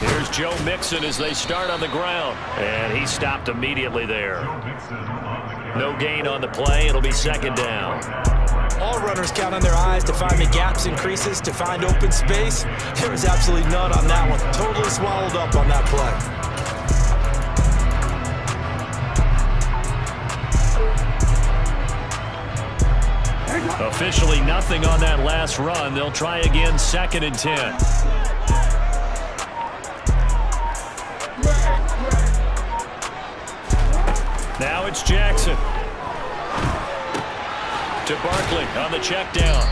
Here's Joe Mixon as they start on the ground. And he stopped immediately there. No gain on the play. It'll be second down. All runners count on their eyes to find the gaps and creases, to find open space. There was absolutely none on that one. Totally swallowed up on that play. Officially nothing on that last run. They'll try again, 2nd and 10. Now it's Jackson. To Barkley on the check down.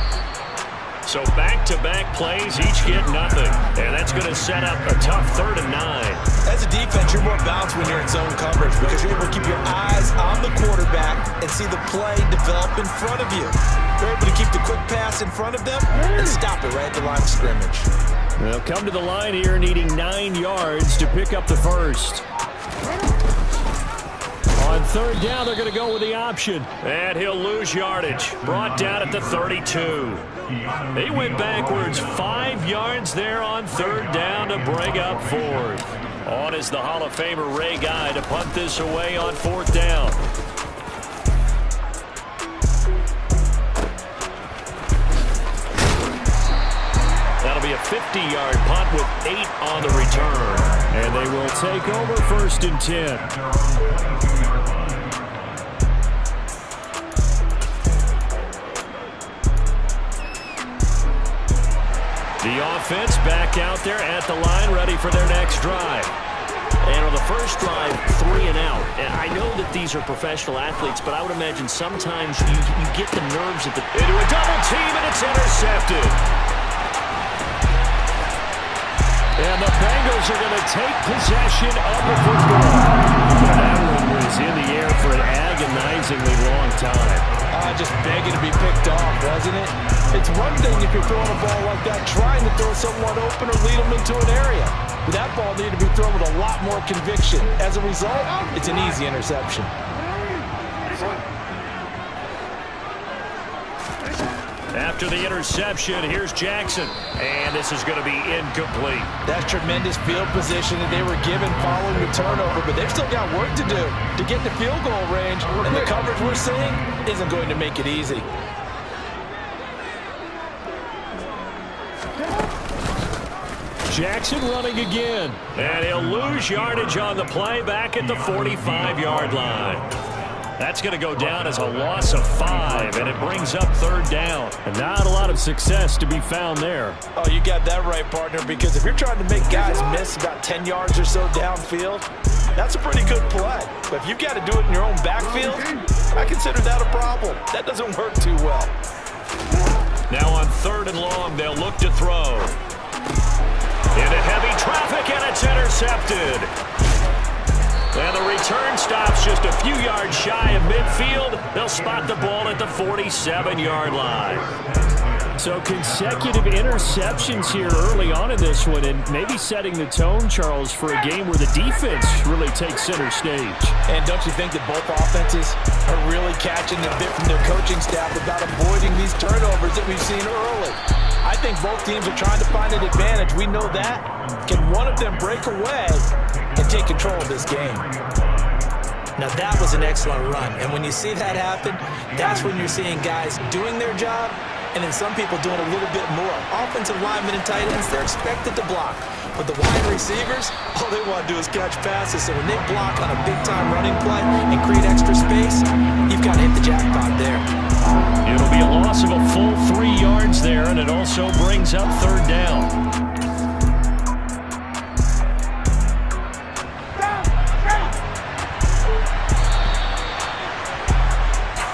So back-to-back plays, each get nothing. And that's going to set up a tough 3rd and 9. As a defense, you're more balanced when you're in zone coverage because you're able to keep your eyes on the quarterback and see the play develop in front of you. You're able to keep the quick pass in front of them and stop it right at the line of scrimmage. They'll come to the line here needing 9 yards to pick up the first. On 3rd down, they're going to go with the option. And he'll lose yardage. Brought down at the 32. He went backwards 5 yards there on 3rd down to bring up 4th. On is the Hall of Famer Ray Guy to punt this away on 4th down. That'll be a 50-yard punt with 8 on the return. And they will take over 1st and 10. The offense back out there at the line, ready for their next drive. And on the first drive, 3 and out. And I know that these are professional athletes, but I would imagine sometimes you get the nerves at the... Into a double team, and it's intercepted. And the Bengals are going to take possession of the football. That one was in the air for an agonizingly long time. Just begging to be picked off, wasn't it? It's one thing if you're throwing a ball like that, trying to throw someone open or lead them into an area. But that ball needed to be thrown with a lot more conviction. As a result, it's an easy interception. After the interception, here's Jackson. And this is going to be incomplete. That's tremendous field position that they were given following the turnover, but they've still got work to do to get the field goal range, and the coverage we're seeing isn't going to make it easy. Jackson running again. And he'll lose yardage on the play back at the 45-yard line. That's going to go down as a loss of 5, and it brings up 3rd down. And not a lot of success to be found there. Oh, you got that right, partner, because if you're trying to make guys miss about 10 yards or so downfield, that's a pretty good play. But if you've got to do it in your own backfield, I consider that a problem. That doesn't work too well. Now on 3rd and long, they'll look to throw. Into heavy traffic, and it's intercepted. And the return stops just a few yards shy of midfield. They'll spot the ball at the 47-yard line. So consecutive interceptions here early on in this one, and maybe setting the tone, Charles, for a game where the defense really takes center stage. And don't you think that both offenses are really catching the bit from their coaching staff about avoiding these turnovers that we've seen early? I think both teams are trying to find an advantage. We know that. Can one of them break away and take control of this game? Now that was an excellent run, and when you see that happen, that's when you're seeing guys doing their job, and then some people doing a little bit more. Offensive linemen and tight ends, they're expected to block. But the wide receivers, all they want to do is catch passes. So when they block on a big-time running play and create extra space, you've got to hit the jackpot there. It'll be a loss of a full 3 yards there, and it also brings up 3rd down.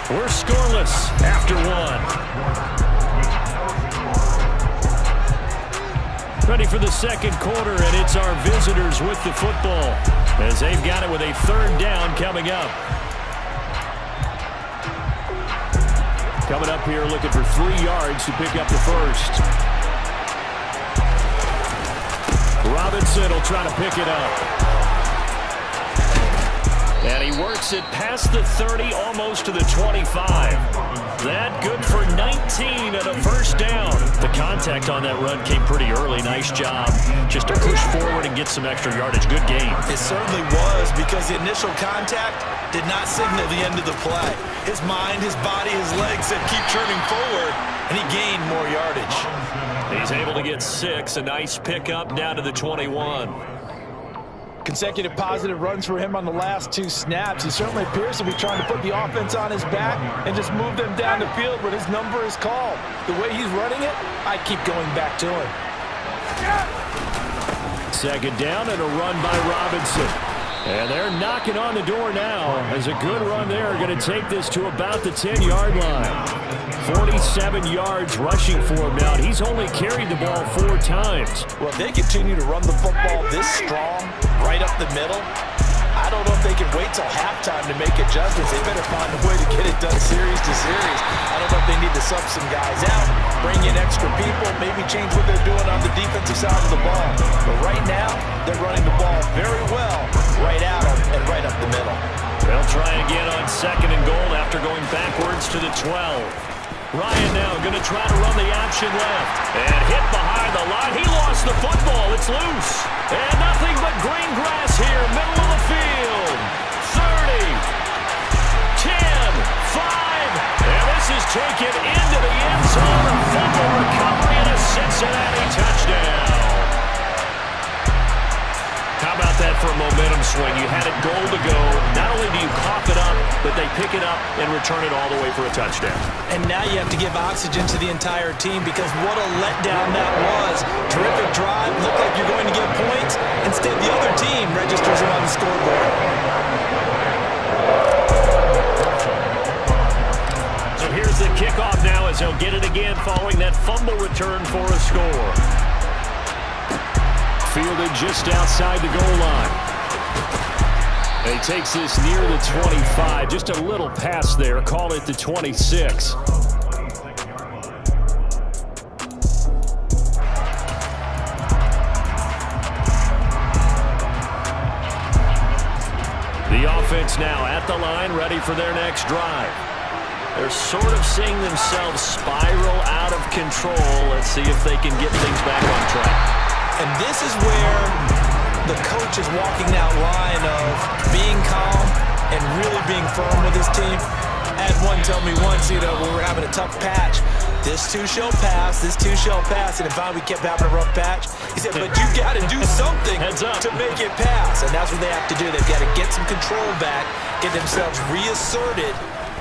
We're scoreless after 1. Ready for the 2nd quarter, and it's our visitors with the football as they've got it with a 3rd down coming up. Coming up here looking for 3 yards to pick up the first. Robinson will try to pick it up. And he works it past the 30, almost to the 25. that. Good for 19 and a first down. The contact on that run came pretty early. Nice job just to push forward and get some extra yardage. Good game. It certainly was, because the initial contact did not signal the end of the play. His mind, his body, his legs said keep churning forward, and he gained more yardage. He's able to get 6. A nice pickup down to the 21. Consecutive positive runs for him on the last 2 snaps. He certainly appears to be trying to put the offense on his back and just move them down the field, but his number is called. The way he's running it, I keep going back to him. Second down and a run by Robinson. And they're knocking on the door now, as a good run there going to take this to about the 10-yard line. 47 yards rushing for him now. He's only carried the ball 4 times. Well, if they continue to run the football this strong, right up the middle, I don't know if they can wait till halftime to make adjustments. They better find a way to get it done series to series. I don't know if they need to sub some guys out, bring in extra people, maybe change what they're doing on the defensive side of the ball. But right now, they're running the ball very well, right at them and right up the middle. They'll try again on 2nd and goal after going backwards to the 12. Ryan now going to try to run the option left. And hit behind the line. He lost the football. It's loose. And nothing but green grass here, middle of the field. 30, 10, 5. And this is taken into the end zone. A fumble recovery and a Cincinnati touchdown. How about that for a momentum swing? You had a goal to go. Not only do you cough it up, but they pick it up and return it all the way for a touchdown. And now you have to give oxygen to the entire team, because what a letdown that was. Terrific drive. Looked like you're going to get points. Instead, the other team registers it on the scoreboard. So here's the kickoff now, as he'll get it again following that fumble return for a score. Fielded just outside the goal line. And he takes this near the 25. Just a little pass there. Call it the 26. The offense now at the line, ready for their next drive. They're sort of seeing themselves spiral out of control. Let's see if they can get things back on track. And this is where the coach is walking that line of being calm and really being firm with his team. I had one tell me once, when we were having a tough patch, this too shall pass, this too shall pass. And if we kept having a rough patch, he said, but you got to do something to make it pass. And that's what they have to do. They've got to get some control back, get themselves reasserted,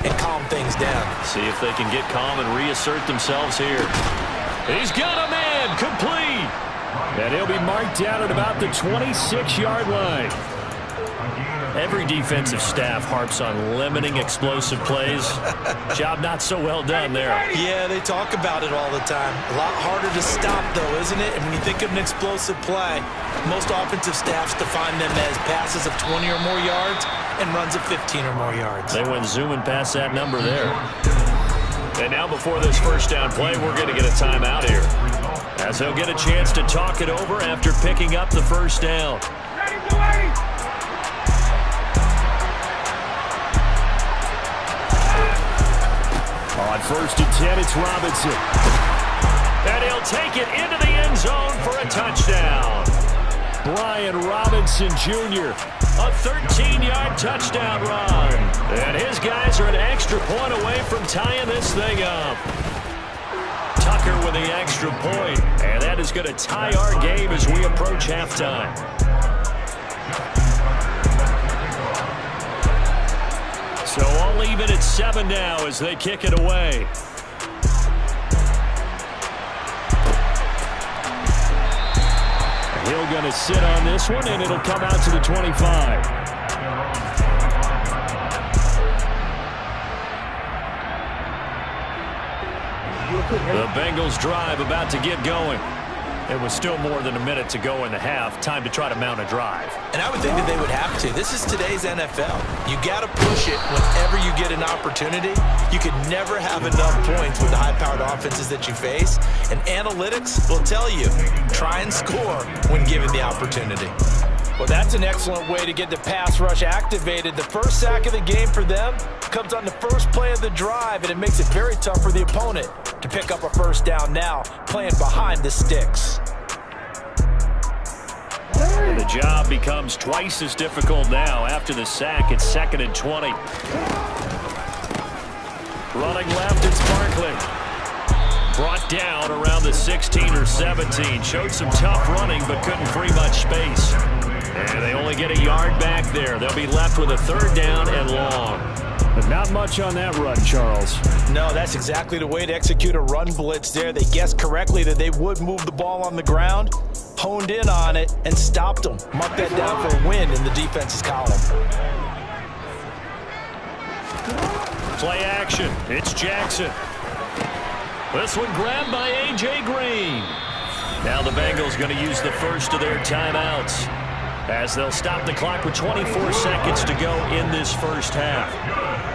and calm things down. See if they can get calm and reassert themselves here. He's got a man, complete. And he'll be marked down at about the 26-yard line. Every defensive staff harps on limiting explosive plays. Job not so well done there. Yeah, they talk about it all the time. A lot harder to stop, though, isn't it? And when you think of an explosive play, most offensive staffs define them as passes of 20 or more yards and runs of 15 or more yards. They went zooming past that number there. And now before this first down play, we're going to get a timeout here, as they'll get a chance to talk it over after picking up the first down. On 1st and 10, it's Robinson. And he'll take it into the end zone for a touchdown. Brian Robinson Jr. A 13-yard touchdown run. And his guys are an extra point away from tying this thing up. Tucker with the extra point. And that is going to tie our game as we approach halftime. So all even at 7 now as they kick it away. Hill going to sit on this one, and it'll come out to the 25. The Bengals drive about to get going. It was still more than a minute to go in the half. Time to try to mount a drive. And I would think that they would have to. This is today's NFL. You got to push it whenever you get an opportunity. You could never have enough points with the high-powered offenses that you face. And analytics will tell you, try and score when given the opportunity. Well, that's an excellent way to get the pass rush activated. The first sack of the game for them comes on the first play of the drive, and it makes it very tough for the opponent to pick up a first down now, playing behind the sticks. And the job becomes twice as difficult now. After the sack, it's 2nd and 20. Running left, it's Barkley. Brought down around the 16 or 17. Showed some tough running, but couldn't free much space. And they only get a yard back there. They'll be left with a 3rd down and long. But not much on that run, Charles. No, that's exactly the way to execute a run blitz there. They guessed correctly that they would move the ball on the ground, honed in on it, and stopped them. Mark that down for a win in the defense's column. Play action. It's Jackson. This one grabbed by A.J. Green. Now the Bengals going to use the first of their timeouts as they'll stop the clock with 24 seconds to go in this first half.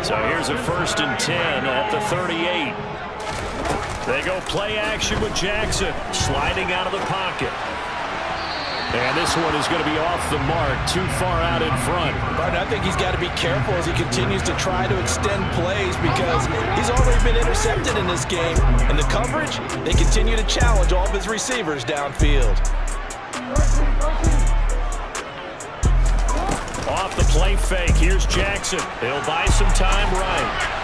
So here's a 1st and 10 at the 38. They go play action with Jackson sliding out of the pocket. And this one is going to be off the mark, too far out in front. But I think he's got to be careful as he continues to try to extend plays because he's already been intercepted in this game. And the coverage, they continue to challenge all of his receivers downfield. Off the play fake, here's Jackson. He'll buy some time right.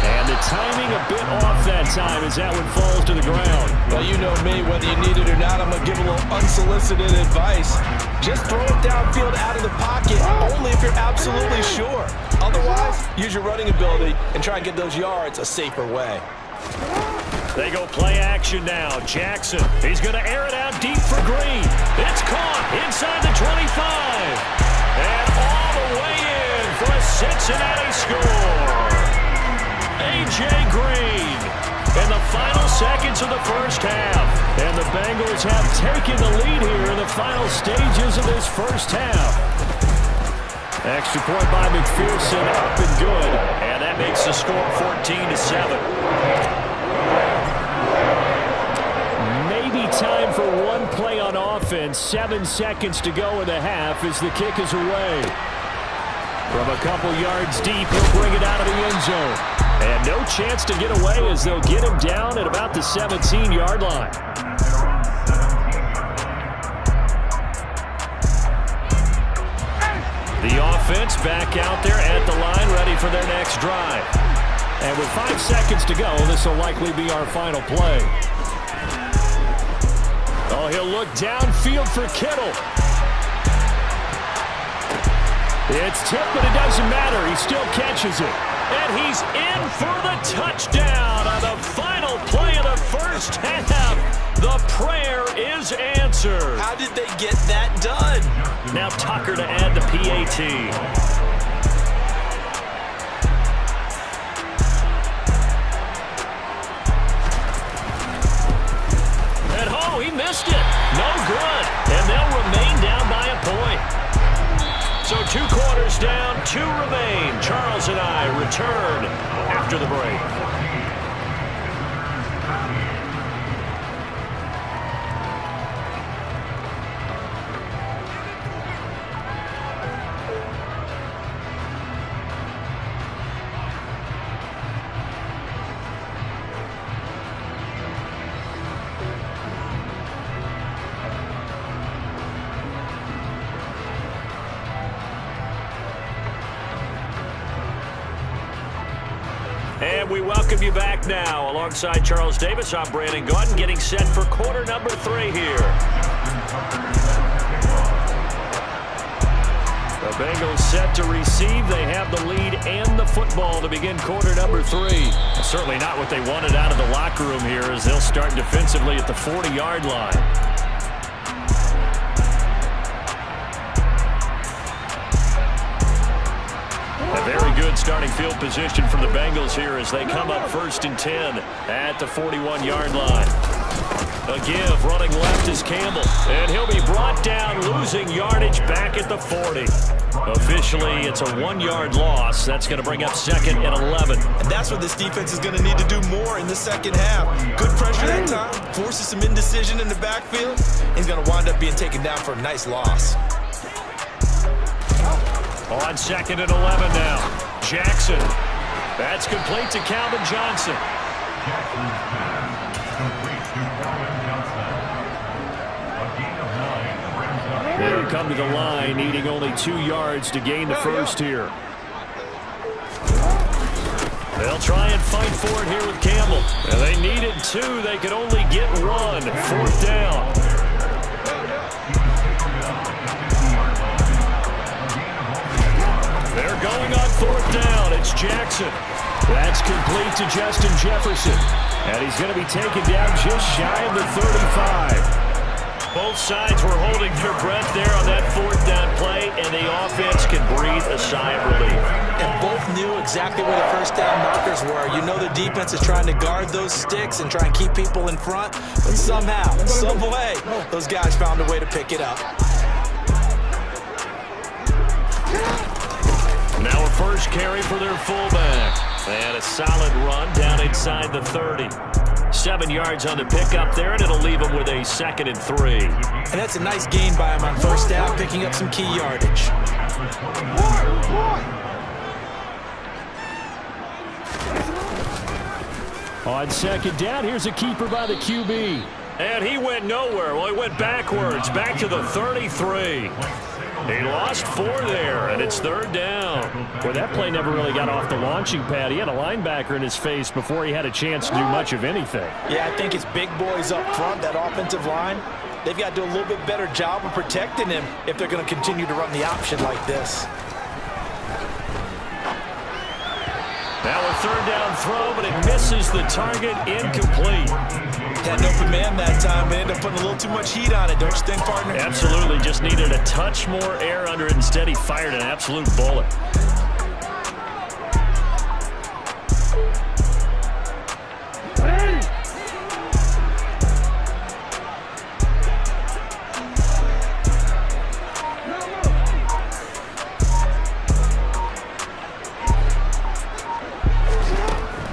And the timing a bit off that time as that one falls to the ground. Well, you know me, whether you need it or not, I'm going to give a little unsolicited advice. Just throw it downfield out of the pocket, only if you're absolutely sure. Otherwise, use your running ability and try and get those yards a safer way. They go play action now. Jackson, he's going to air it out deep for Green. It's caught inside the 25. And all the way in for a Cincinnati score. A.J. Green in the final seconds of the first half. And the Bengals have taken the lead here in the final stages of this first half. Extra point by McPherson, up and good. And that makes the score 14-7. Maybe time for one play on offense. 7 seconds to go in the half as the kick is away. From a couple yards deep, he'll bring it out of the end zone. And no chance to get away as they'll get him down at about the 17-yard line. The offense back out there at the line, ready for their next drive. And with 5 seconds to go, this will likely be our final play. Oh, he'll look downfield for Kittle. It's tipped, but it doesn't matter. He still catches it. And he's in for the touchdown on the final play of the first half. The prayer is answered. How did they get that done? Now Tucker to add the PAT. And oh, he missed it. No good. And they'll remain down by a point. So 2 quarters down, 2 remain. Charles and I return after the break. And we welcome you back now. Alongside Charles Davis, I'm Brandon Gaudin, getting set for quarter number 3 here. The Bengals set to receive. They have the lead and the football to begin quarter number 3. Certainly not what they wanted out of the locker room here as they'll start defensively at the 40-yard line. A very good starting field position from the Bengals here as they come up 1st and 10 at the 41-yard line. A give, running left is Campbell, and he'll be brought down, losing yardage back at the 40. Officially, it's a 1-yard loss. That's going to bring up 2nd and 11. And that's what this defense is going to need to do more in the second half. Good pressure that time, forces some indecision in the backfield. He's going to wind up being taken down for a nice loss. On 2nd and 11 now. Jackson. That's complete to Calvin Johnson. They'll come to the line, needing only 2 yards to gain the first here. They'll try and fight for it here with Campbell. And they needed 2. They could only get 1. 4th down. They're going on 4th down. It's Jackson. That's complete to Justin Jefferson. And he's going to be taken down just shy of the 35. Both sides were holding their breath there on that 4th down play, and the offense can breathe a sigh of relief. And both knew exactly where the first down markers were. You know the defense is trying to guard those sticks and try and keep people in front, but somehow, some way, those guys found a way to pick it up. Now a first carry for their fullback. And a solid run down inside the 30. 7 yards on the pickup there, and it'll leave him with a 2nd and 3. And that's a nice gain by him on first down, picking up some key yardage. On 2nd down, here's a keeper by the QB. And he went nowhere. Well, he went backwards, back to the 33. He lost 4 there, and it's 3rd down. Well, that play never really got off the launching pad. He had a linebacker in his face before he had a chance to do much of anything. Yeah, I think it's big boys up front, that offensive line. They've got to do a little bit better job of protecting him if they're going to continue to run the option like this. Now a 3rd down throw, but it misses the target, incomplete. Had an open man that time, but ended up putting a little too much heat on it, don't you think, partner? Absolutely, just needed a touch more air under it. Instead, he fired an absolute bullet.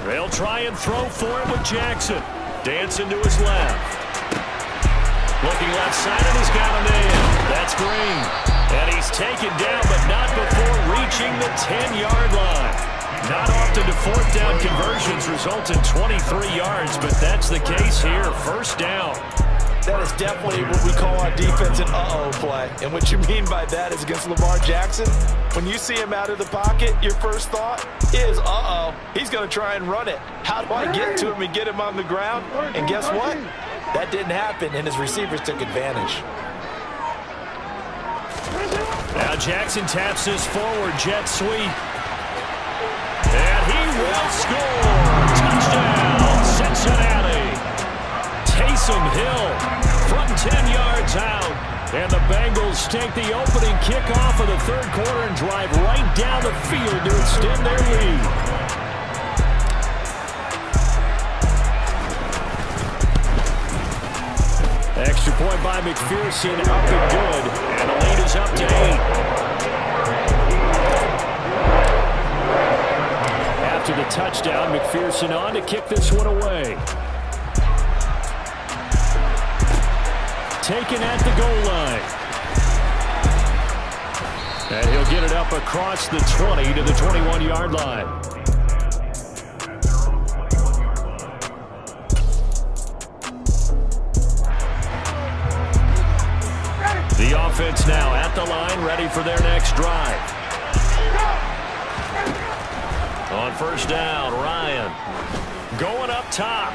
They'll try and throw for him with Jackson. Dancing to his left. Looking left side, and he's got a man. That's Green. And he's taken down, but not before reaching the 10-yard line. Not often do 4th down conversions result in 23 yards, but that's the case here. 1st down. That is definitely what we call on defense an uh-oh play. And what you mean by that is against Lamar Jackson, when you see him out of the pocket, your first thought is, uh-oh, he's going to try and run it. How do I get to him and get him on the ground? And guess what? That didn't happen, and his receivers took advantage. Now Jackson taps this forward jet sweep. And he will score. Touchdown, Cincinnati. Taysom Hill from 10 yards out. And the Bengals take the opening kickoff of the 3rd quarter and drive right down the field to extend their lead. Extra point by McPherson, up and good. And the lead is up to 8. After the touchdown, McPherson on to kick this one away. Taken at the goal line. And he'll get it up across the 20 to the 21-yard line. The offense now at the line, ready for their next drive. On 1st down, Ryan going up top.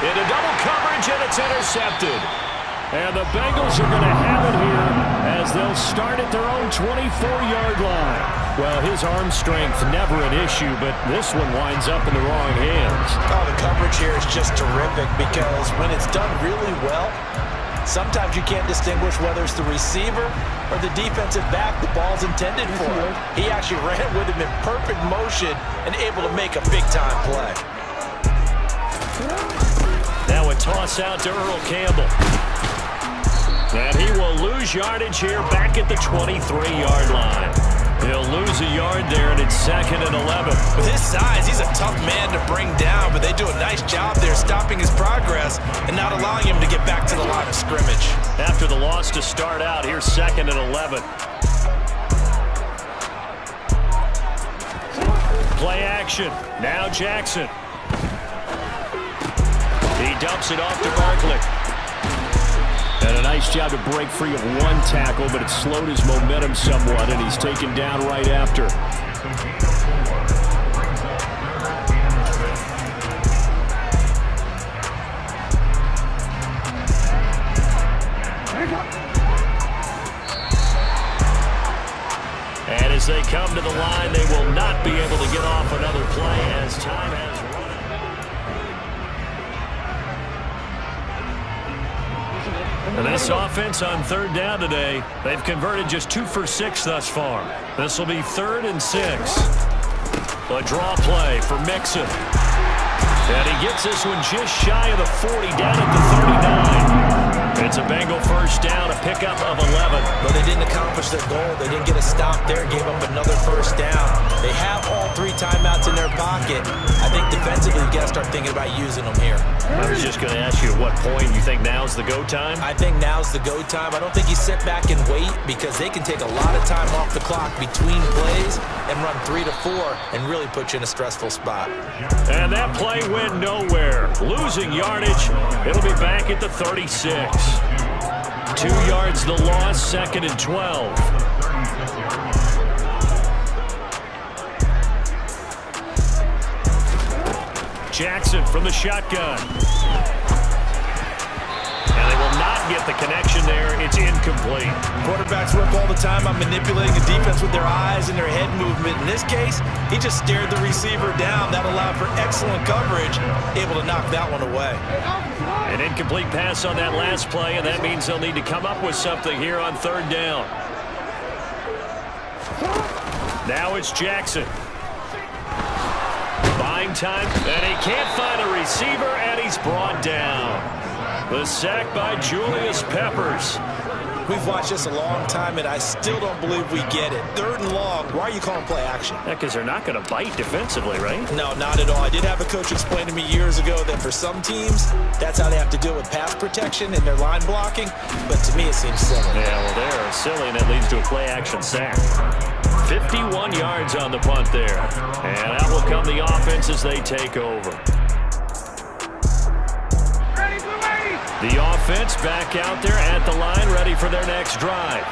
Into double coverage, and it's intercepted. And the Bengals are going to have it here as they'll start at their own 24-yard line. Well, his arm strength never an issue, but this one winds up in the wrong hands. Oh, the coverage here is just terrific because when it's done really well, sometimes you can't distinguish whether it's the receiver or the defensive back the ball's intended for. He actually ran with him in perfect motion and able to make a big-time play. Now a toss out to Earl Campbell. And he will lose yardage here back at the 23-yard line. He'll lose a yard there, and it's 2nd and 11. With his size, he's a tough man to bring down, but they do a nice job there stopping his progress and not allowing him to get back to the line of scrimmage. After the loss to start out, here's 2nd and 11. Play action. Now Jackson. He dumps it off to Barkley. And a nice job to break free of one tackle, but it slowed his momentum somewhat, and he's taken down right after. And as they come to the line, they will not be able to get off another play as time has run. And this offense on third down today, they've converted just 2 for 6 thus far. This will be 3rd and 6. A draw play for Mixon. And he gets this one just shy of the 40, down at the 39. It's a Bengal first down, a pickup of 11. But they didn't accomplish their goal. They didn't get a stop there, gave up another first down. They have all 3 timeouts in their pocket. I think defensively, you got to start thinking about using them here. I was just going to ask you at what point you think now's the go time? I think now's the go time. I don't think you sit back and wait because they can take a lot of time off the clock between plays and run 3 to 4 and really put you in a stressful spot. And that play went nowhere. Losing yardage. It'll be back at the 36. 2 yards the loss, 2nd and 12. Jackson from the shotgun. And they will not get the connection there. It's incomplete. Quarterbacks work all the time on manipulating the defense with their eyes and their head movement. In this case, he just stared the receiver down. That allowed for excellent coverage, able to knock that one away. An incomplete pass on that last play, and that means they'll need to come up with something here on 3rd down. Now it's Jackson. Buying time, and he can't find a receiver, and he's brought down. The sack by Julius Peppers. We've watched this a long time, and I still don't believe we get it. 3rd and long. Why are you calling play action? Yeah, because they're not going to bite defensively, right? No, not at all. I did have a coach explain to me years ago that for some teams, that's how they have to deal with pass protection and their line blocking. But to me, it seems silly. Yeah, well, they're silly, and that leads to a play action sack. 51 yards on the punt there. And out will come the offense as they take over. The offense back out there at the line, ready for their next drive.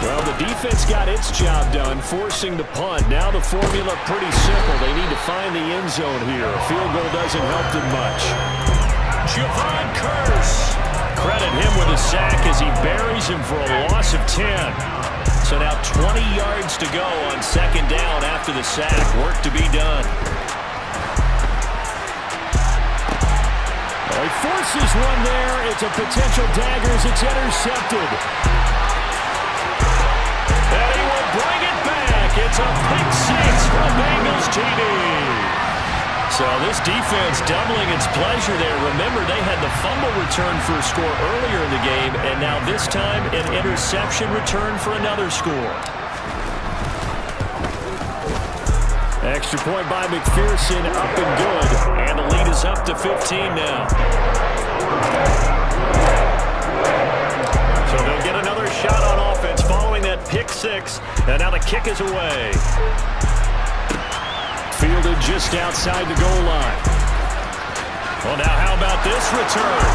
Well, the defense got its job done, forcing the punt. Now the formula pretty simple. They need to find the end zone here. A field goal doesn't help them much. Javon Curse. Credit him with a sack as he buries him for a loss of 10. So now 20 yards to go on 2nd down after the sack. Work to be done. He forces one there. It's a potential dagger as it's intercepted. And he will bring it back. It's a pick 6 for Bengals TD. So this defense doubling its pleasure there. Remember, they had the fumble return for a score earlier in the game, and now this time an interception return for another score. Extra point by McPherson, up and good. And the lead is up to 15 now. So they'll get another shot on offense following that pick 6. And now the kick is away. Fielded just outside the goal line. Well, now how about this return?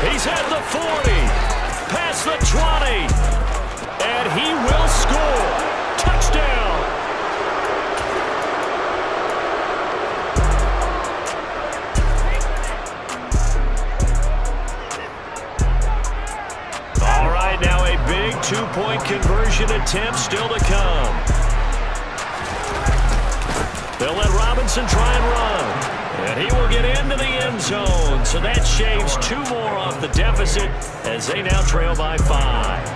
He's at the 40, past the 20, and he will score. Touchdown. All right, now a big 2-point conversion attempt still to come. They'll let Robinson try and run. And he will get into the end zone. So that shaves 2 more off the deficit as they now trail by 5.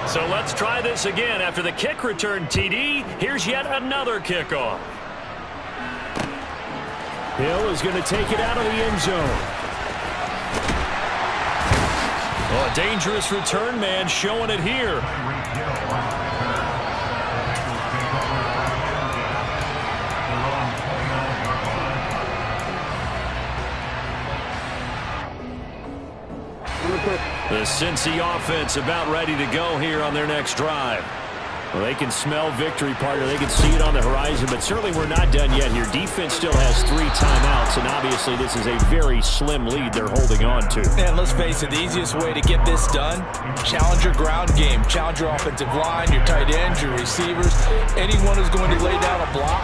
So let's try this again. After the kick return TD, here's yet another kickoff. Hill is going to take it out of the end zone. Oh, a dangerous return man showing it here. The Cincy offense about ready to go here on their next drive. Well, they can smell victory, partner. They can see it on the horizon, but certainly we're not done yet here. Defense still has 3 timeouts, and obviously this is a very slim lead they're holding on to. And let's face it, the easiest way to get this done, challenge your ground game. Challenge your offensive line, your tight ends, your receivers, anyone who's going to lay down a block.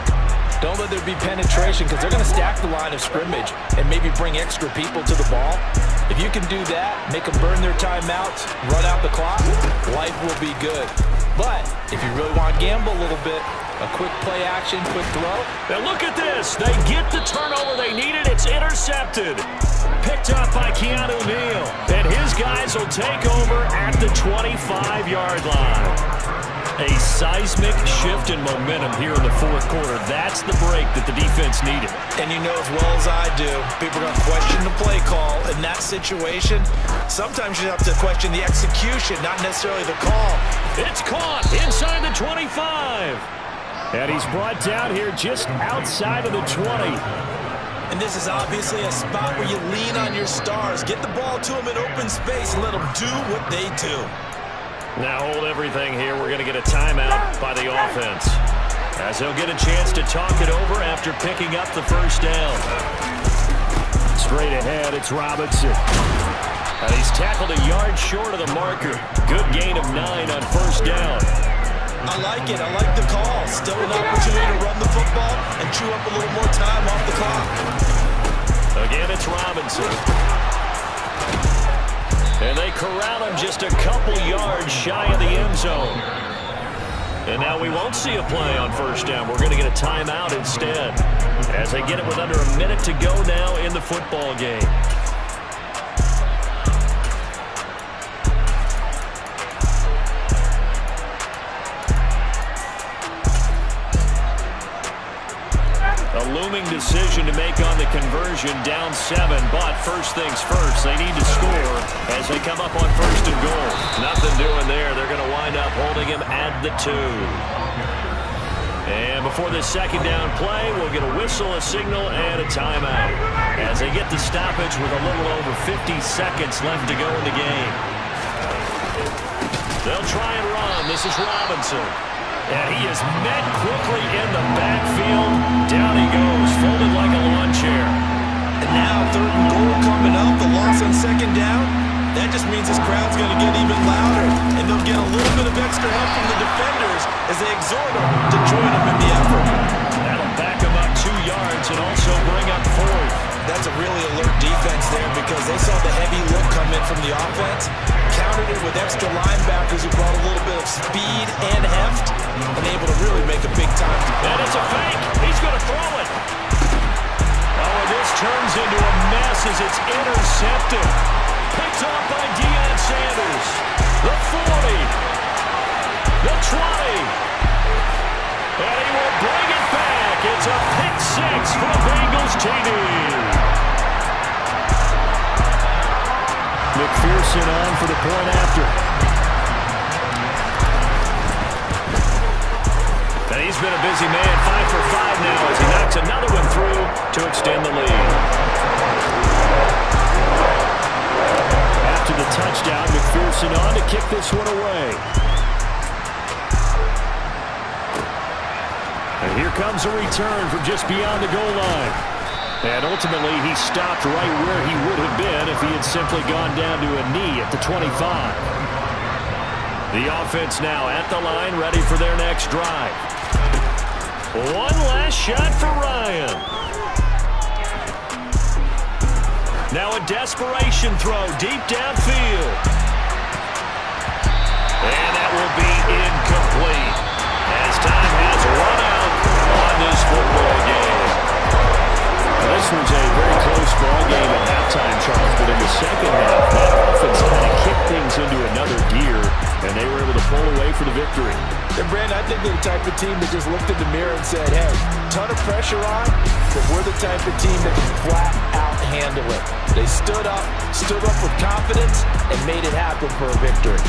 Don't let there be penetration because they're going to stack the line of scrimmage and maybe bring extra people to the ball. If you can do that, make them burn their timeouts, run out the clock, life will be good. But if you really want to gamble a little bit, a quick play action, quick throw. Now look at this. They get the turnover they needed. It's intercepted. Picked up by Keanu Neal. And his guys will take over at the 25-yard line. A seismic shift in momentum here in the fourth quarter. That's the break that the defense needed. And you know as well as I do, people are going to question the play call in that situation. Sometimes you have to question the execution, not necessarily the call. It's caught inside the 25. And he's brought down here just outside of the 20. And this is obviously a spot where you lean on your stars. Get the ball to them in open space and let them do what they do. Now hold everything here. We're going to get a timeout by the offense, as they'll get a chance to talk it over after picking up the first down. Straight ahead, it's Robinson. And he's tackled a yard short of the marker. Good gain of 9 on first down. I like it. I like the call. Still an opportunity to run the football and chew up a little more time off the clock. Again, it's Robinson. And they corral him just a couple yards shy of the end zone. And now we won't see a play on first down. We're going to get a timeout instead, as they get it with under a minute to go now in the football game. A looming decision to make on the conversion, down 7, but first things first, they need to score as they come up on first and goal. Nothing doing there. They're going to wind up holding him at the 2. And before the second down play, we'll get a whistle, a signal, and a timeout as they get the stoppage with a little over 50 seconds left to go in the game. They'll try and run. This is Robinson. And he is met quickly in the backfield. Down he goes, folded like a lawn chair. And now third and goal coming up. The loss on second down. That just means this crowd's going to get even louder. And they'll get a little bit of extra help from the defenders as they exhort them to join them in the effort. That'll back them up 2 yards and also bring up 4th. That's a really alert defense there because they saw the heavy look come in from the offense, countered it with extra linebackers who brought a little bit of speed and heft, and able to really make a big-time. And it's a fake. He's going to throw it. Oh, and this turns into a mess as it's intercepted. Picked off by Deion Sanders. The 40. The 20. And he will bring it back. It's a pick 6 for the Bengals TD. McPherson on for the point after. And he's been a busy man, 5 for 5 now as he knocks another one through to extend the lead. After the touchdown, McPherson on to kick this one away. And here comes a return from just beyond the goal line. And ultimately, he stopped right where he would have been if he had simply gone down to a knee at the 25. The offense now at the line, ready for their next drive. One last shot for Ryan. Now a desperation throw deep downfield. And that will be incomplete as time has run out on this football game. This was a very close ball game at halftime, Charles, but in the second half, that offense kind of kicked things into another gear, and they were able to pull away for the victory. And Brandon, I think they're the type of team that just looked in the mirror and said, hey, ton of pressure on, but we're the type of team that can flat out handle it. They stood up with confidence, and made it happen for a victory.